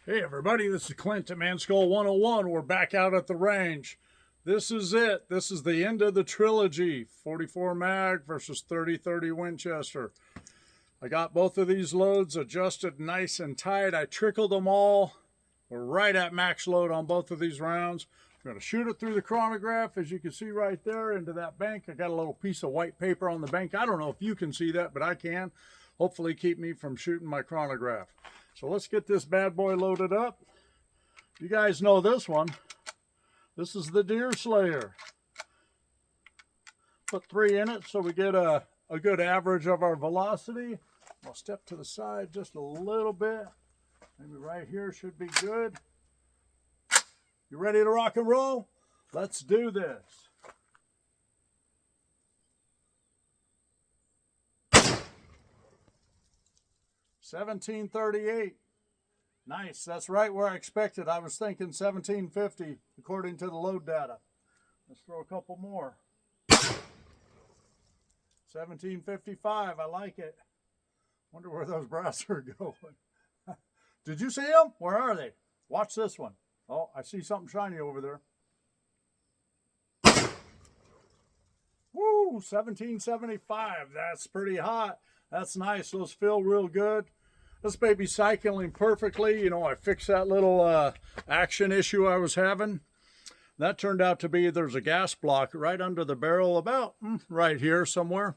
Hey everybody, this is Clint at Manskull 101. We're back out at the range. This is it. This is the end of the trilogy. 44 mag versus 30-30 Winchester. I got both of these loads adjusted nice and tight. I trickled them all. We're right at max load on both of these rounds. I'm going to shoot it through the chronograph, as you can see right there, into that bank. I got a little piece of white paper on the bank. I don't know if you can see that, but I can. Hopefully keep me from shooting my chronograph. So let's get this bad boy loaded up. You guys know this one. This is the Deer Slayer. Put 3 in it so we get a good average of our velocity. I'll step to the side just a little bit. Maybe right here should be good. You ready to rock and roll? Let's do this. $17.38. Nice. That's right where I expected. I was thinking $17.50 according to the load data. Let's throw a couple more. $17.55. I like it. Wonder where those brass are going. Did you see them? Where are they? Watch this one. Oh, I see something shiny over there. Woo, $17.75. That's pretty hot. That's nice. Those feel real good. This baby's cycling perfectly. You know, I fixed that little action issue I was having. That turned out to be there's a gas block right under the barrel, about right here somewhere.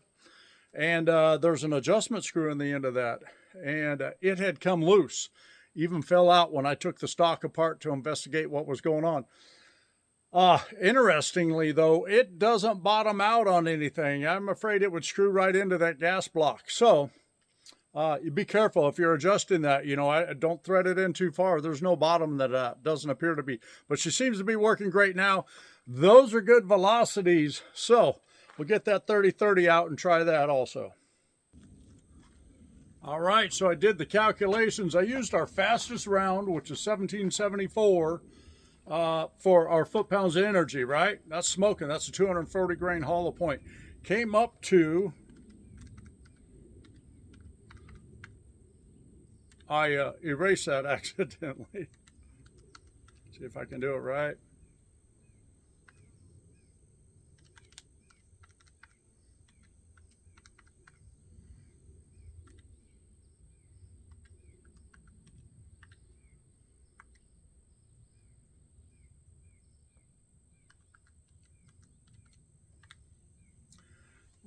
And there's an adjustment screw in the end of that. And it had come loose. Even fell out when I took the stock apart to investigate what was going on. Interestingly, though, it doesn't bottom out on anything. I'm afraid it would screw right into that gas block. So you be careful if you're adjusting that. You know, I don't thread it in too far. There's no bottom that doesn't appear to be. But she seems to be working great now. Those are good velocities. So we'll get that 30-30 out and try that also. All right, so I did the calculations. I used our fastest round, which is 1774, for our foot-pounds of energy, right? That's smoking. That's a 240 grain hollow point. Came up to, I erased that accidentally. See if I can do it right.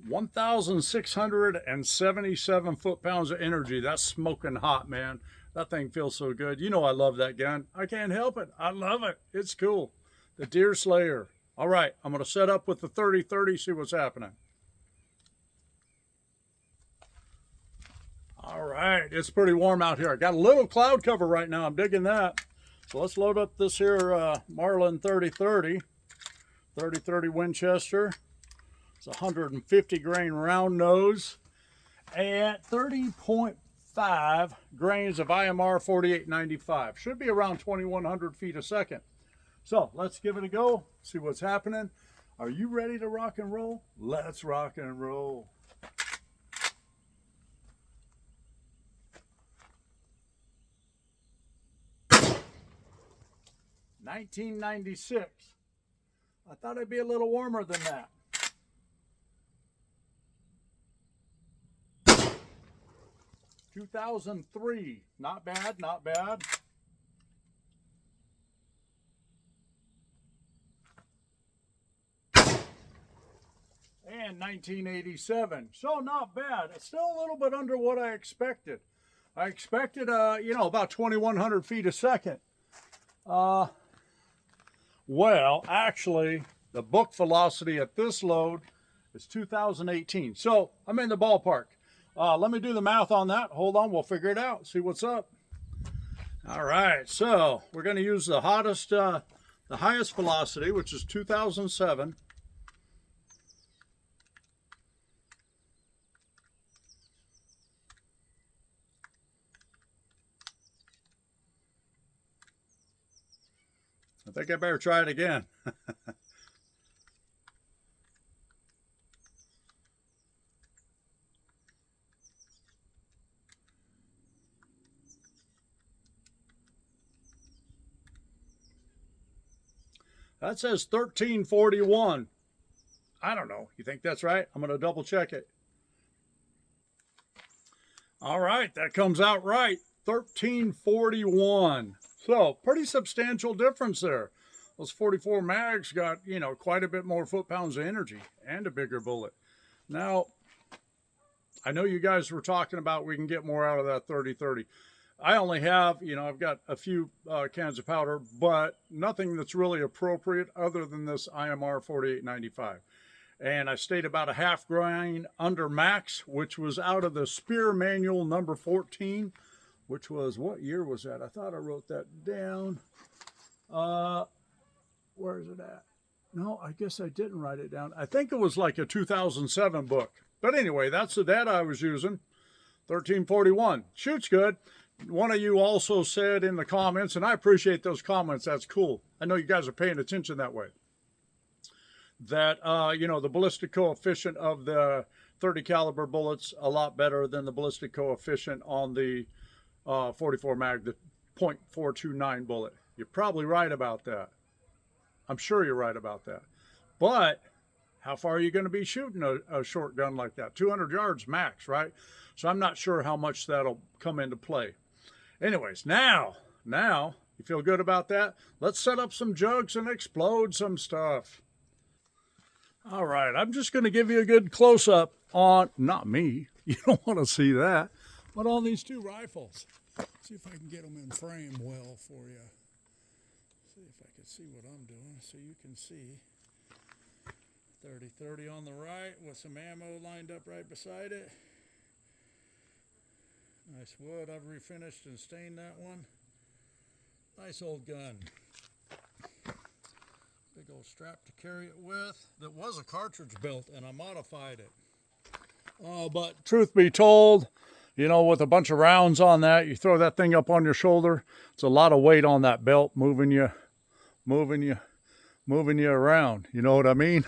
$1,677 foot-pounds of energy. That's smoking hot, man. That thing feels so good. You know I love that gun. I can't help it. I love it. It's cool. The Deer Slayer. All right, I'm going to set up with the 30-30, see what's happening. All right, it's pretty warm out here. I got a little cloud cover right now. I'm digging that. So let's load up this here Marlin 30-30. 30-30 Winchester. It's 150 grain round nose at 30.5 grains of IMR 4895. Should be around 2,100 feet a second. So let's give it a go, see what's happening. Are you ready to rock and roll? Let's rock and roll. $19.96. I thought it'd be a little warmer than that. $2003. Not bad, not bad. And 1987. So not bad. It's still a little bit under what I expected. I expected, you know, about 2,100 feet a second. Well, actually, the book velocity at this load is 2018. So I'm in the ballpark. Let me do the math on that. Hold on, we'll figure it out, see what's up. All right, so we're going to use the highest velocity, which is 2007. I think I better try it again. That says 1341. I don't know. You think that's right? I'm going to double check it. All right, that comes out right. 1341. So, pretty substantial difference there. Those 44 mags got, you know, quite a bit more foot-pounds of energy and a bigger bullet. Now, I know you guys were talking about we can get more out of that 30-30. I only have, you know, I've got a few cans of powder, but nothing that's really appropriate other than this IMR 4895. And I stayed about a half grain under max, which was out of the Speer Manual number 14, which was, what year was that? I thought I wrote that down. Where is it at? No, I guess I didn't write it down. I think it was like a 2007 book. But anyway, that's the data I was using. 1341. Shoots good. One of you also said in the comments, and I appreciate those comments. That's cool. I know you guys are paying attention that way. That, you know, the ballistic coefficient of the 30 caliber bullets a lot better than the ballistic coefficient on the 44 mag, the .429 bullet. You're probably right about that. I'm sure you're right about that. But how far are you going to be shooting a short gun like that? 200 yards max, right? So I'm not sure how much that'll come into play. Anyways, now, you feel good about that? Let's set up some jugs and explode some stuff. All right, I'm just going to give you a good close-up on, not me, you don't want to see that, but on these two rifles. See if I can get them in frame well for you. See if I can see what I'm doing so you can see. 30-30 on the right with some ammo lined up right beside it. Nice wood. I've refinished and stained that one. Nice old gun. Big old strap to carry it with. That was a cartridge belt and I modified it. But truth be told, you know, with a bunch of rounds on that, you throw that thing up on your shoulder, it's a lot of weight on that belt moving you around. You know what I mean?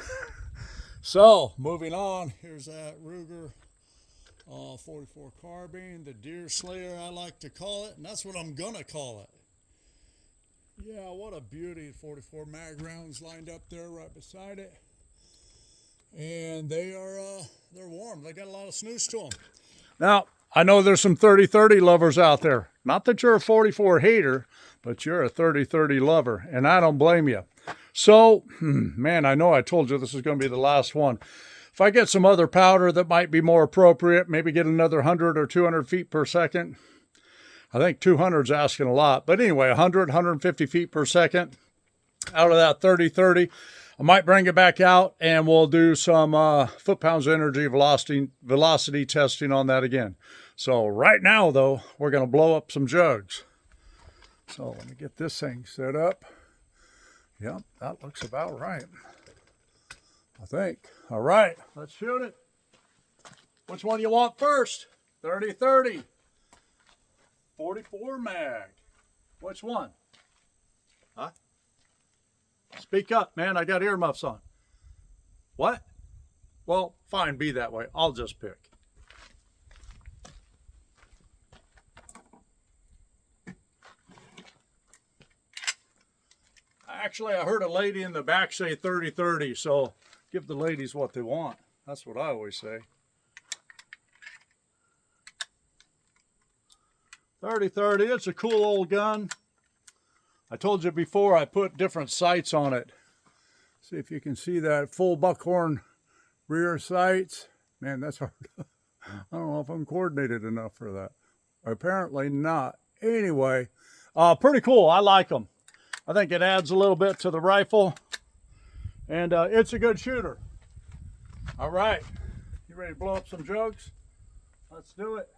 So, moving on, here's that Ruger 44 carbine, the Deer Slayer I like to call it, and that's what I'm gonna call it. Yeah, what a beauty. 44 mag rounds lined up there right beside it. And they are, they're warm. They got a lot of snooze to them. Now, I know there's some 30-30 lovers out there. Not that you're a 44 hater, but you're a 30-30 lover, and I don't blame you. So, man, I know I told you this is going to be the last one. If I get some other powder that might be more appropriate, maybe get another 100 or 200 feet per second. I think 200 is asking a lot. But anyway, 100, 150 feet per second out of that 30-30. I might bring it back out and we'll do some foot-pounds of energy velocity testing on that again. So right now, though, we're going to blow up some jugs. So let me get this thing set up. Yep, that looks about right, I think. All right, let's shoot it. Which one do you want first? 30-30. 44 mag. Which one? Huh? Speak up, man. I got earmuffs on. What? Well, fine, be that way. I'll just pick. Actually, I heard a lady in the back say 30-30, so give the ladies what they want. That's what I always say. 30-30, it's a cool old gun. I told you before I put different sights on it. See if you can see that full buckhorn rear sights. Man, that's hard. I don't know if I'm coordinated enough for that. Apparently not. Anyway, pretty cool. I like them. I think it adds a little bit to the rifle. And it's a good shooter. All right. You ready to blow up some jugs? Let's do it.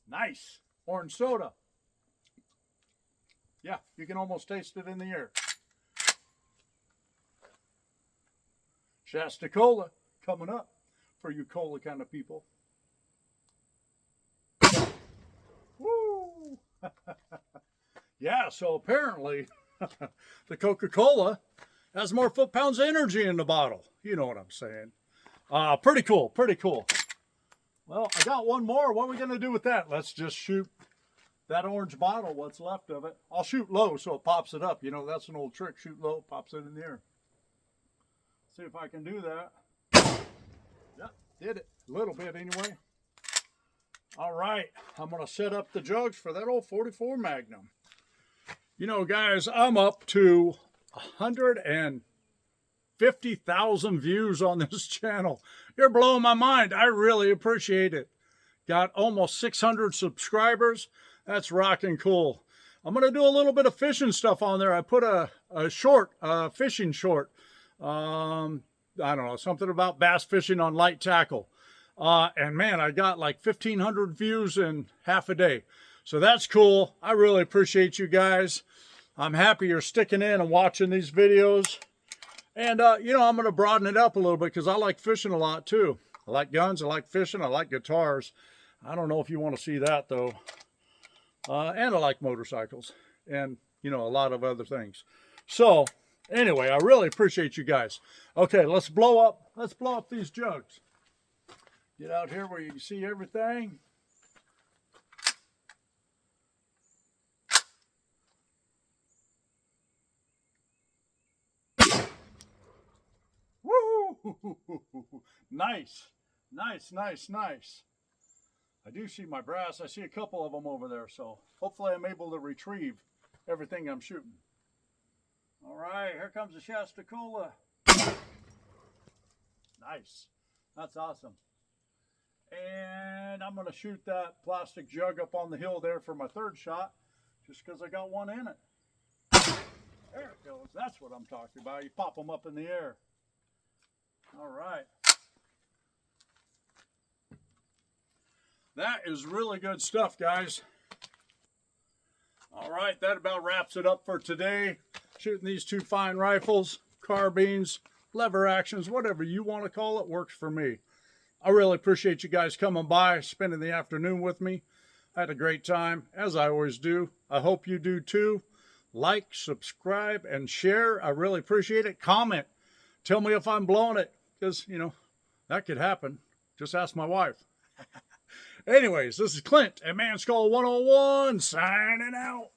Nice. Orange soda. Yeah, you can almost taste it in the air. Shasta Cola coming up for you cola kind of people. Woo! Yeah, so apparently the Coca-Cola has more foot-pounds of energy in the bottle. You know what I'm saying. Pretty cool, pretty cool. Well, I got one more. What are we going to do with that? Let's just shoot that orange bottle, what's left of it. I'll shoot low so it pops it up. You know, that's an old trick. Shoot low, pops it in the air. See if I can do that. Yep, did it. A little bit anyway. All right, I'm going to set up the jugs for that old 44 Magnum. You know, guys, I'm up to 150,000 views on this channel. You're blowing my mind. I really appreciate it. Got almost 600 subscribers. That's rocking cool. I'm going to do a little bit of fishing stuff on there. I put a short, fishing short. I don't know, something about bass fishing on light tackle. And man, I got like 1,500 views in half a day. So that's cool. I really appreciate you guys. I'm happy you're sticking in and watching these videos. And, you know, I'm going to broaden it up a little bit because I like fishing a lot too. I like guns, I like fishing, I like guitars. I don't know if you want to see that though. And I like motorcycles and, you know, a lot of other things. So anyway, I really appreciate you guys. Okay, let's blow up these jugs. Get out here where you can see everything. Woo! Nice, nice, nice, nice. I do see my brass. I see a couple of them over there, so hopefully I'm able to retrieve everything I'm shooting. All right, here comes the Shastacola. Nice. That's awesome. And I'm going to shoot that plastic jug up on the hill there for my third shot, just because I got one in it. There it goes. That's what I'm talking about. You pop them up in the air. All right. That is really good stuff, guys. All right, that about wraps it up for today. Shooting these two fine rifles, carbines, lever actions, whatever you want to call it, works for me. I really appreciate you guys coming by, spending the afternoon with me. I had a great time, as I always do. I hope you do too. Like, subscribe, and share. I really appreciate it. Comment. Tell me if I'm blowing it, because, you know, that could happen. Just ask my wife. Anyways, this is Clint at Manskull 101 signing out.